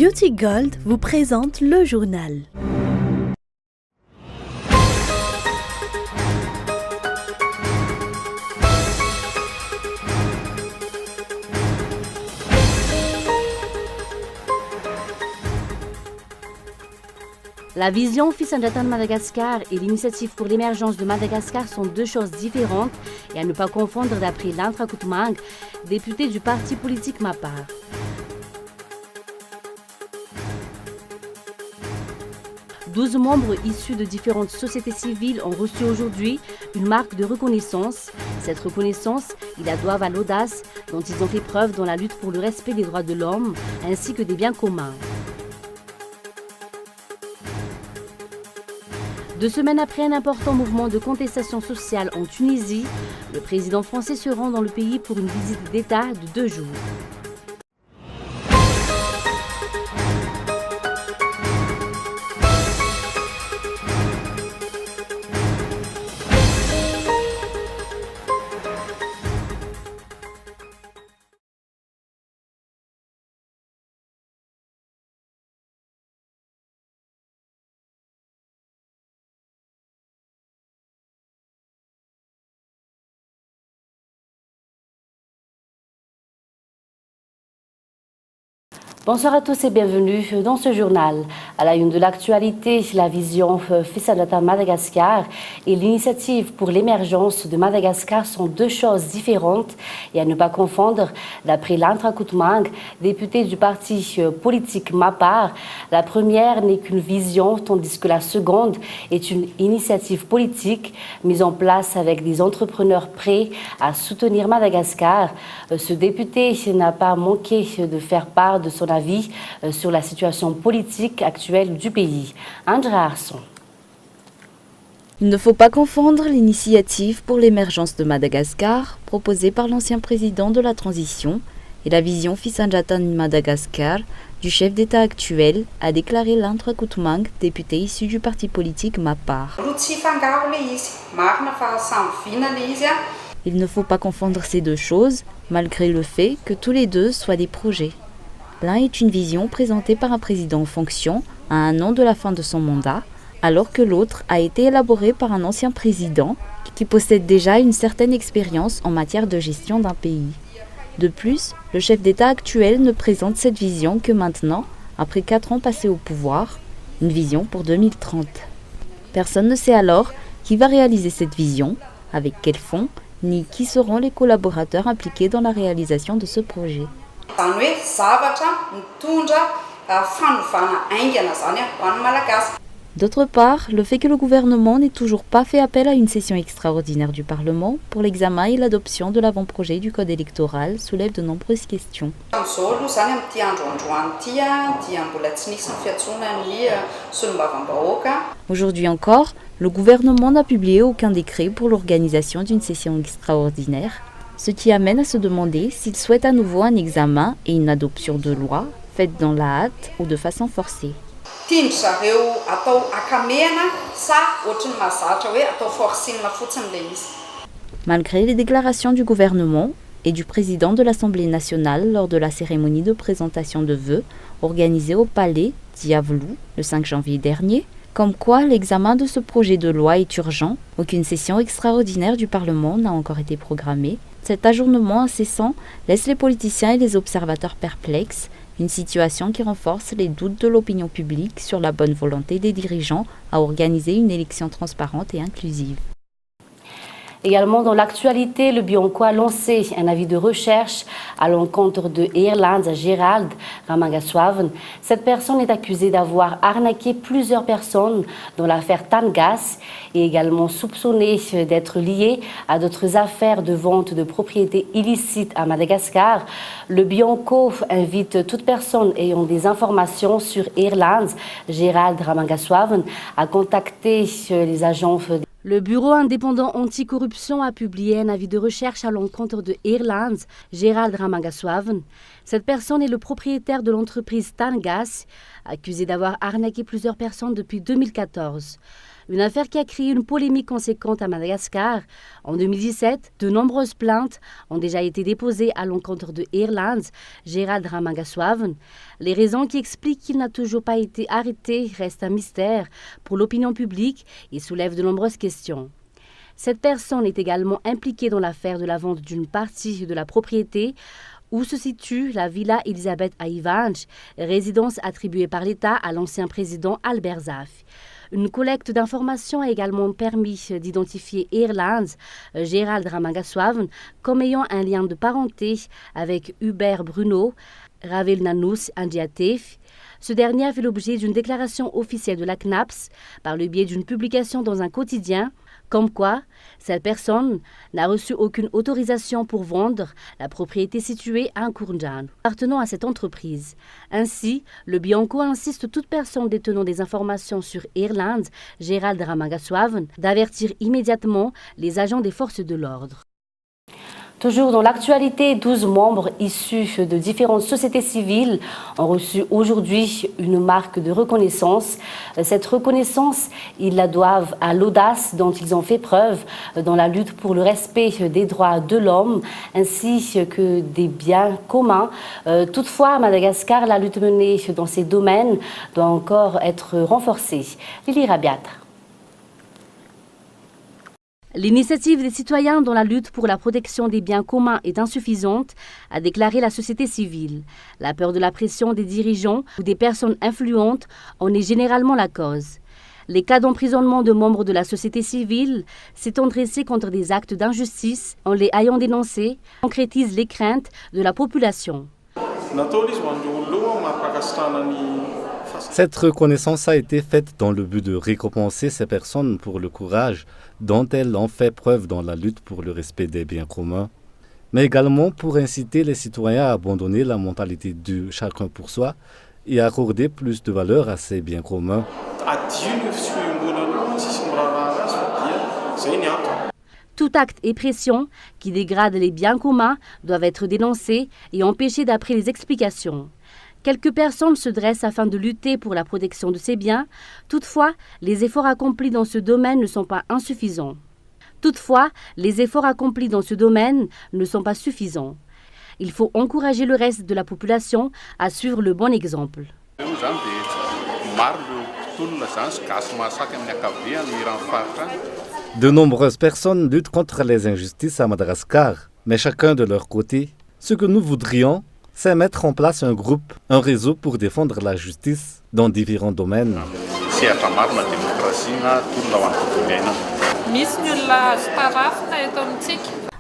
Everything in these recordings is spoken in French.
Beauty Gold vous présente le journal. La vision Fils un Jatan de Madagascar et l'initiative pour l'émergence de Madagascar sont deux choses différentes et à ne pas confondre d'après Lantra Koutmang, député du parti politique MAPAR. « 12 membres issus de différentes sociétés civiles ont reçu aujourd'hui une marque de reconnaissance. Cette reconnaissance, ils la doivent à l'audace dont ils ont fait preuve dans la lutte pour le respect des droits de l'homme ainsi que des biens communs. 2 semaines après un important mouvement de contestation sociale en Tunisie, le président français se rend dans le pays pour une visite d'État de 2 jours. Bonsoir à tous et bienvenue dans ce journal. À la une de l'actualité, la vision Fils un Jatan Madagascar et l'initiative pour l'émergence de Madagascar sont deux choses différentes et à ne pas confondre. D'après Lantra Koutmang, député du parti politique MAPAR, la première n'est qu'une vision tandis que la seconde est une initiative politique mise en place avec des entrepreneurs prêts à soutenir Madagascar. Ce député n'a pas manqué de faire part de son avis sur la situation politique actuelle du pays. Andrea Arson. Il ne faut pas confondre l'initiative pour l'émergence de Madagascar, proposée par l'ancien président de la transition, et la vision Fils un Jatan Madagascar du chef d'État actuel, a déclaré Lantra Koutmang, député issu du parti politique MAPAR. Il ne faut pas confondre ces deux choses, malgré le fait que tous les deux soient des projets. L'un est une vision présentée par un président en fonction à 1 an de la fin de son mandat, alors que l'autre a été élaboré par un ancien président qui possède déjà une certaine expérience en matière de gestion d'un pays. De plus, le chef d'État actuel ne présente cette vision que maintenant, après 4 ans passés au pouvoir, une vision pour 2030. Personne ne sait alors qui va réaliser cette vision, avec quels fonds, ni qui seront les collaborateurs impliqués dans la réalisation de ce projet. D'autre part, le fait que le gouvernement n'ait toujours pas fait appel à une session extraordinaire du Parlement pour l'examen et l'adoption de l'avant-projet du Code électoral soulève de nombreuses questions. Aujourd'hui encore, le gouvernement n'a publié aucun décret pour l'organisation d'une session extraordinaire, ce qui amène à se demander s'il souhaite à nouveau un examen et une adoption de loi faite dans la hâte ou de façon forcée. Malgré les déclarations du gouvernement et du président de l'Assemblée nationale lors de la cérémonie de présentation de vœux organisée au Palais Diavelou le 5 janvier dernier, comme quoi l'examen de ce projet de loi est urgent, aucune session extraordinaire du Parlement n'a encore été programmée. Cet ajournement incessant laisse les politiciens et les observateurs perplexes, une situation qui renforce les doutes de l'opinion publique sur la bonne volonté des dirigeants à organiser une élection transparente et inclusive. Également dans l'actualité, le Bionco a lancé un avis de recherche à l'encontre de Irlands Gerald Ramangaswaven. Cette personne est accusée d'avoir arnaqué plusieurs personnes dans l'affaire Tangas et également soupçonnée d'être liée à d'autres affaires de vente de propriétés illicites à Madagascar. Le Bionco invite toute personne ayant des informations sur Irlands Gerald Ramangaswaven à contacter les agents. Le Bureau indépendant anticorruption a publié un avis de recherche à l'encontre de Irlands Gerald Ramangaswaven. Cette personne est le propriétaire de l'entreprise Tangas, accusé d'avoir arnaqué plusieurs personnes depuis 2014. Une affaire qui a créé une polémique conséquente à Madagascar. En 2017, de nombreuses plaintes ont déjà été déposées à l'encontre de Airlines, Gerald Ramangaswaven. Les raisons qui expliquent qu'il n'a toujours pas été arrêté restent un mystère pour l'opinion publique et soulèvent de nombreuses questions. Cette personne est également impliquée dans l'affaire de la vente d'une partie de la propriété où se situe la Villa Elisabeth à Ivange, résidence attribuée par l'État à l'ancien président Albert Zaf. Une collecte d'informations a également permis d'identifier Airlines, Gerald Ramangaswaven, comme ayant un lien de parenté avec Hubert Bruno, Ravelnanus Andiatef. Ce dernier a fait l'objet d'une déclaration officielle de la CNAPS par le biais d'une publication dans un quotidien, comme quoi cette personne n'a reçu aucune autorisation pour vendre la propriété située à Nkourndjan, appartenant à cette entreprise. Ainsi, le Bianco insiste toute personne détenant des informations sur Airlines, Gerald Ramangaswaven, d'avertir immédiatement les agents des forces de l'ordre. Toujours dans l'actualité, 12 membres issus de différentes sociétés civiles ont reçu aujourd'hui une marque de reconnaissance. Cette reconnaissance, ils la doivent à l'audace dont ils ont fait preuve dans la lutte pour le respect des droits de l'homme ainsi que des biens communs. Toutefois, à Madagascar, la lutte menée dans ces domaines doit encore être renforcée. Lily Rabiat. L'initiative des citoyens dans la lutte pour la protection des biens communs est insuffisante, a déclaré la société civile. La peur de la pression des dirigeants ou des personnes influentes en est généralement la cause. Les cas d'emprisonnement de membres de la société civile s'étant dressés contre des actes d'injustice en les ayant dénoncés concrétisent les craintes de la population. Cette reconnaissance a été faite dans le but de récompenser ces personnes pour le courage dont elles ont fait preuve dans la lutte pour le respect des biens communs, mais également pour inciter les citoyens à abandonner la mentalité du chacun pour soi et à accorder plus de valeur à ces biens communs. Tout acte et pression qui dégradent les biens communs doivent être dénoncés et empêchés d'après les explications. Quelques personnes se dressent afin de lutter pour la protection de ces biens. Toutefois, les efforts accomplis dans ce domaine ne sont pas suffisants. Il faut encourager le reste de la population à suivre le bon exemple. De nombreuses personnes luttent contre les injustices à Madagascar, mais chacun de leur côté. Ce que nous voudrions, c'est mettre en place un groupe, un réseau pour défendre la justice dans différents domaines.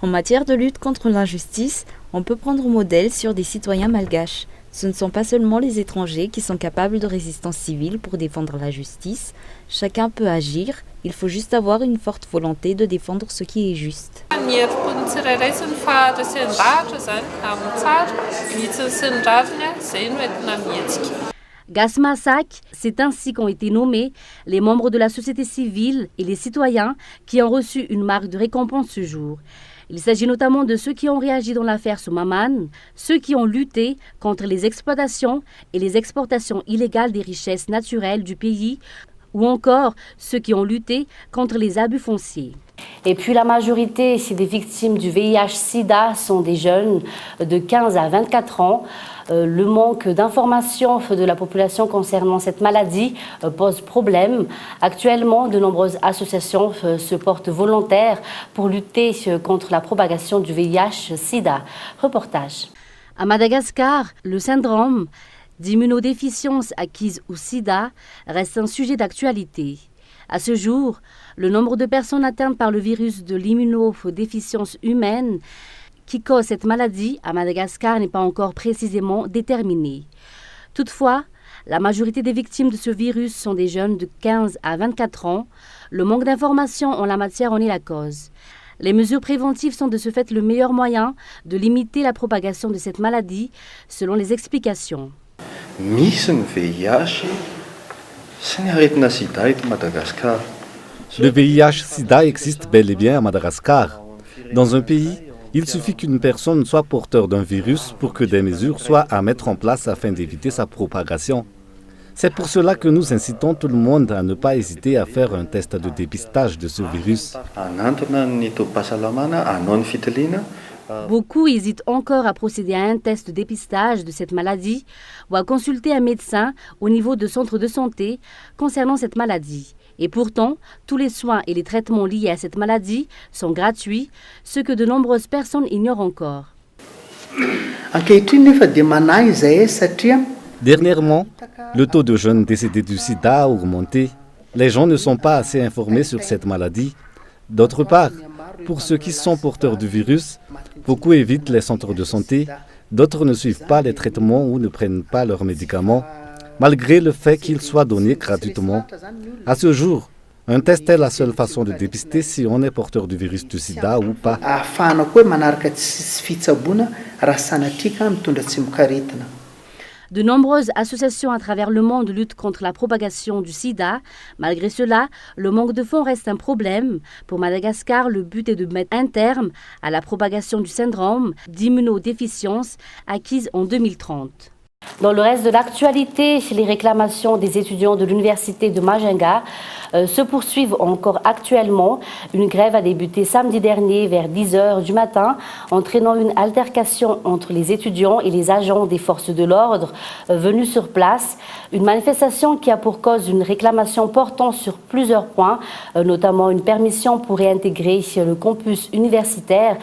En matière de lutte contre l'injustice, on peut prendre modèle sur des citoyens malgaches. Ce ne sont pas seulement les étrangers qui sont capables de résistance civile pour défendre la justice. Chacun peut agir, il faut juste avoir une forte volonté de défendre ce qui est juste. Gasmasak, c'est ainsi qu'ont été nommés les membres de la société civile et les citoyens qui ont reçu une marque de récompense ce jour. Il s'agit notamment de ceux qui ont réagi dans l'affaire Soumaman, ceux qui ont lutté contre les exploitations et les exportations illégales des richesses naturelles du pays, ou encore ceux qui ont lutté contre les abus fonciers. Et puis la majorité des victimes du VIH-Sida sont des jeunes de 15 à 24 ans. Le manque d'informations de la population concernant cette maladie pose problème. Actuellement, de nombreuses associations se portent volontaires pour lutter contre la propagation du VIH-Sida. Reportage. À Madagascar, le syndrome d'immunodéficience acquise ou SIDA reste un sujet d'actualité. À ce jour, le nombre de personnes atteintes par le virus de l'immunodéficience humaine qui cause cette maladie à Madagascar n'est pas encore précisément déterminé. Toutefois, la majorité des victimes de ce virus sont des jeunes de 15 à 24 ans. Le manque d'informations en la matière en est la cause. Les mesures préventives sont de ce fait le meilleur moyen de limiter la propagation de cette maladie, selon les explications. Le VIH-Sida existe bel et bien à Madagascar. Dans un pays, il suffit qu'une personne soit porteur d'un virus pour que des mesures soient à mettre en place afin d'éviter sa propagation. C'est pour cela que nous incitons tout le monde à ne pas hésiter à faire un test de dépistage de ce virus. Beaucoup hésitent encore à procéder à un test de dépistage de cette maladie ou à consulter un médecin au niveau de centres de santé concernant cette maladie. Et pourtant, tous les soins et les traitements liés à cette maladie sont gratuits, ce que de nombreuses personnes ignorent encore. Dernièrement, le taux de jeunes décédés du sida a augmenté. Les gens ne sont pas assez informés sur cette maladie. D'autre part, pour ceux qui sont porteurs du virus, beaucoup évitent les centres de santé, d'autres ne suivent pas les traitements ou ne prennent pas leurs médicaments, malgré le fait qu'ils soient donnés gratuitement. À ce jour, un test est la seule façon de dépister si on est porteur du virus du sida ou pas. De nombreuses associations à travers le monde luttent contre la propagation du sida. Malgré cela, le manque de fonds reste un problème. Pour Madagascar, le but est de mettre un terme à la propagation du syndrome d'immunodéficience acquise en 2030. Dans le reste de l'actualité, les réclamations des étudiants de l'université de Majinga se poursuivent encore actuellement. Une grève a débuté samedi dernier vers 10h du matin, entraînant une altercation entre les étudiants et les agents des forces de l'ordre venus sur place. Une manifestation qui a pour cause une réclamation portant sur plusieurs points, notamment une permission pour réintégrer le campus universitaire,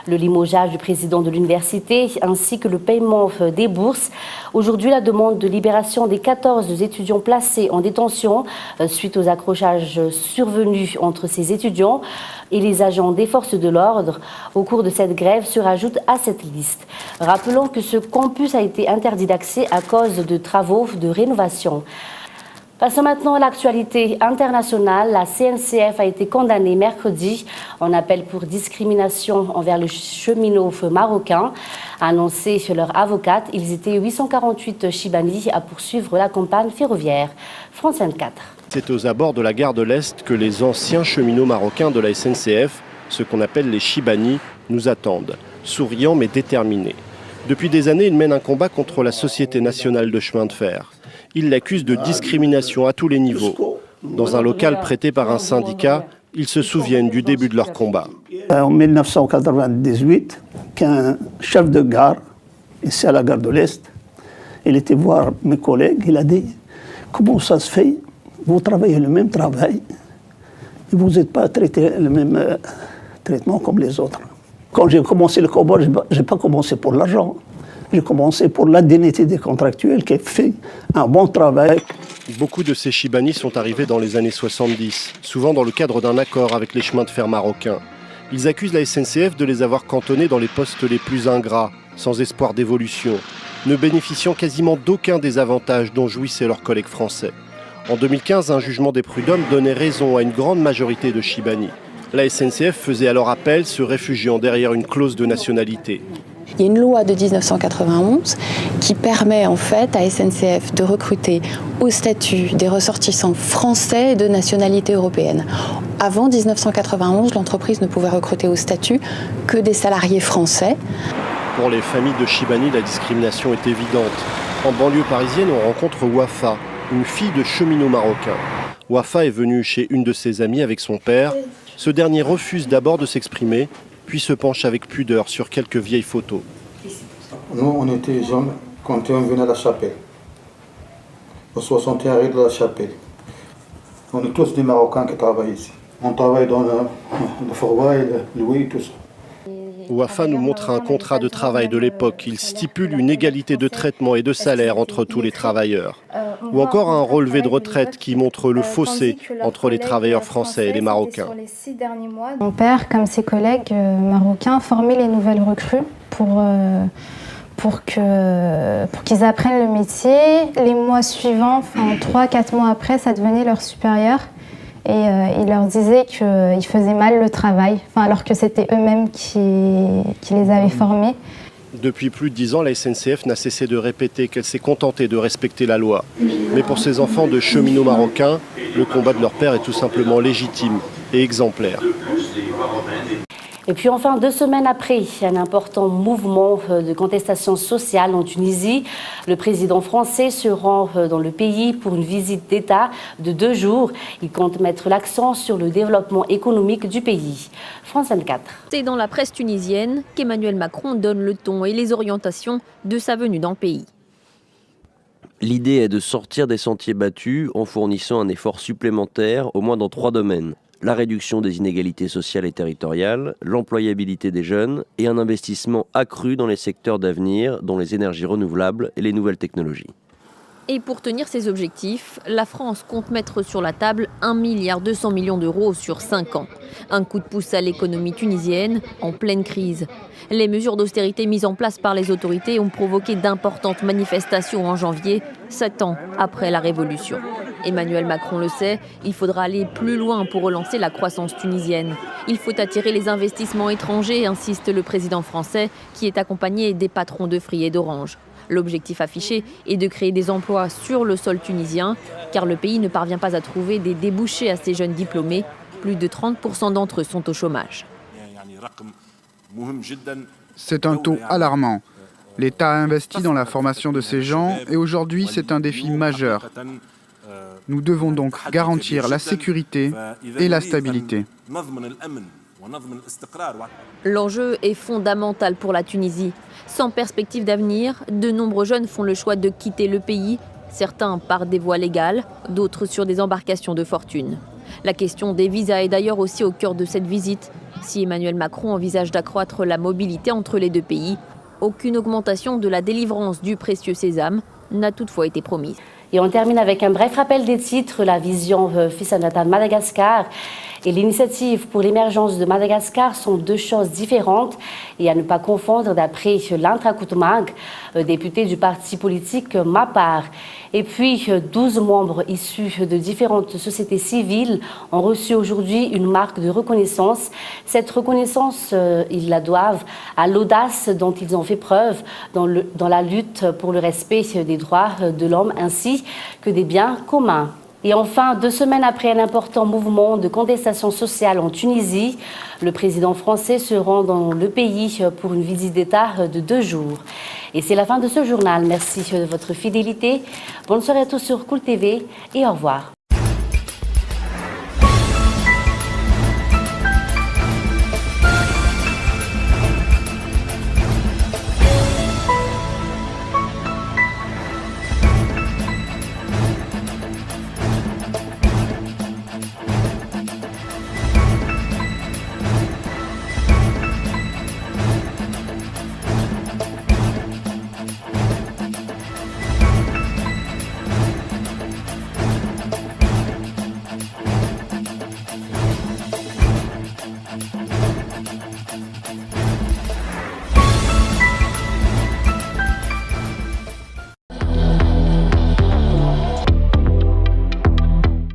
le limogeage du président de l'université ainsi que le paiement des bourses. Aujourd'hui, la demande de libération des 14 étudiants placés en détention suite aux accrochages survenus entre ces étudiants et les agents des forces de l'ordre au cours de cette grève se rajoute à cette liste. Rappelons que ce campus a été interdit d'accès à cause de travaux de rénovation. Passons maintenant à l'actualité internationale. La CNCF a été condamnée mercredi en appel pour discrimination envers les cheminots marocains. A annoncé leur avocate, ils étaient 848 Chibani à poursuivre la campagne ferroviaire. France 24. C'est aux abords de la gare de l'Est que les anciens cheminots marocains de la SNCF, ce qu'on appelle les Chibani, nous attendent, souriants mais déterminés. Depuis des années, ils mènent un combat contre la Société nationale de chemin de fer. Ils l'accusent de discrimination à tous les niveaux. Dans un local prêté par un syndicat, ils se souviennent du début de leur combat. En 1998, qu'un chef de gare, ici à la gare de l'Est, il était voir mes collègues, il a dit « Comment ça se fait? Vous travaillez le même travail et vous n'êtes pas traité le même traitement comme les autres. » Quand j'ai commencé le combat, je n'ai pas commencé pour l'argent. J'ai commencé pour la dignité des contractuels qui fait un bon travail. Beaucoup de ces Chibani sont arrivés dans les années 70, souvent dans le cadre d'un accord avec les chemins de fer marocains. Ils accusent la SNCF de les avoir cantonnés dans les postes les plus ingrats, sans espoir d'évolution, ne bénéficiant quasiment d'aucun des avantages dont jouissaient leurs collègues français. En 2015, un jugement des prud'hommes donnait raison à une grande majorité de Chibani. La SNCF faisait alors appel, se réfugiant derrière une clause de nationalité. Il y a une loi de 1991 qui permet en fait à SNCF de recruter au statut des ressortissants français de nationalité européenne. Avant 1991, l'entreprise ne pouvait recruter au statut que des salariés français. Pour les familles de Chibani, la discrimination est évidente. En banlieue parisienne, on rencontre Wafa, une fille de cheminot marocain. Wafa est venue chez une de ses amies avec son père. Ce dernier refuse d'abord de s'exprimer, puis se penche avec pudeur sur quelques vieilles photos. Nous, on était jeunes quand on venait à la chapelle, au 61 rue de la chapelle. On est tous des Marocains qui travaillent ici. On travaille dans le Forba et le Louis et tout ça. Wafa nous montre un contrat de travail de l'époque. Il stipule une égalité de traitement et de salaire entre tous les travailleurs. Ou encore un relevé de retraite qui montre le fossé entre les travailleurs français et les Marocains. Mon père, comme ses collègues marocains, formait les nouvelles recrues pour qu'ils apprennent le métier. Les mois suivants, 3-4 mois après, ça devenait leur supérieur. Et il leur disait qu'ils faisaient mal le travail, alors que c'était eux-mêmes qui les avaient formés. Depuis plus de 10 ans, la SNCF n'a cessé de répéter qu'elle s'est contentée de respecter la loi. Mais pour ces enfants de cheminots marocains, le combat de leur père est tout simplement légitime et exemplaire. Et puis enfin, 2 semaines après un important mouvement de contestation sociale en Tunisie, le président français se rend dans le pays pour une visite d'État de 2 jours. Il compte mettre l'accent sur le développement économique du pays. France 24. C'est dans la presse tunisienne qu'Emmanuel Macron donne le ton et les orientations de sa venue dans le pays. L'idée est de sortir des sentiers battus en fournissant un effort supplémentaire au moins dans 3 domaines. La réduction des inégalités sociales et territoriales, l'employabilité des jeunes et un investissement accru dans les secteurs d'avenir, dont les énergies renouvelables et les nouvelles technologies. Et pour tenir ces objectifs, la France compte mettre sur la table 1,2 milliard d'euros sur 5 ans. Un coup de pouce à l'économie tunisienne en pleine crise. Les mesures d'austérité mises en place par les autorités ont provoqué d'importantes manifestations en janvier, 7 ans après la révolution. Emmanuel Macron le sait, il faudra aller plus loin pour relancer la croissance tunisienne. Il faut attirer les investissements étrangers, insiste le président français, qui est accompagné des patrons de Free et d'Orange. L'objectif affiché est de créer des emplois sur le sol tunisien, car le pays ne parvient pas à trouver des débouchés à ces jeunes diplômés. Plus de 30% d'entre eux sont au chômage. C'est un taux alarmant. L'État a investi dans la formation de ces gens et aujourd'hui c'est un défi majeur. Nous devons donc garantir la sécurité et la stabilité. L'enjeu est fondamental pour la Tunisie. Sans perspective d'avenir, de nombreux jeunes font le choix de quitter le pays, certains par des voies légales, d'autres sur des embarcations de fortune. La question des visas est d'ailleurs aussi au cœur de cette visite. Si Emmanuel Macron envisage d'accroître la mobilité entre les 2 pays, aucune augmentation de la délivrance du précieux sésame n'a toutefois été promise. Et on termine avec un bref rappel des titres. La vision Fils Natal Madagascar et l'initiative pour l'émergence de Madagascar sont 2 choses différentes et à ne pas confondre d'après Lantra Koutmag, député du parti politique MAPAR. Et puis 12 membres issus de différentes sociétés civiles ont reçu aujourd'hui une marque de reconnaissance. Cette reconnaissance, ils la doivent à l'audace dont ils ont fait preuve dans la lutte pour le respect des droits de l'homme ainsi que des biens communs. Et enfin, 2 semaines après un important mouvement de contestation sociale en Tunisie, le président français se rend dans le pays pour une visite d'État de 2 jours. Et c'est la fin de ce journal. Merci de votre fidélité. Bonne soirée à tous sur Cool TV et au revoir.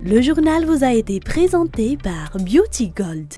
Le journal vous a été présenté par Beauty Gold.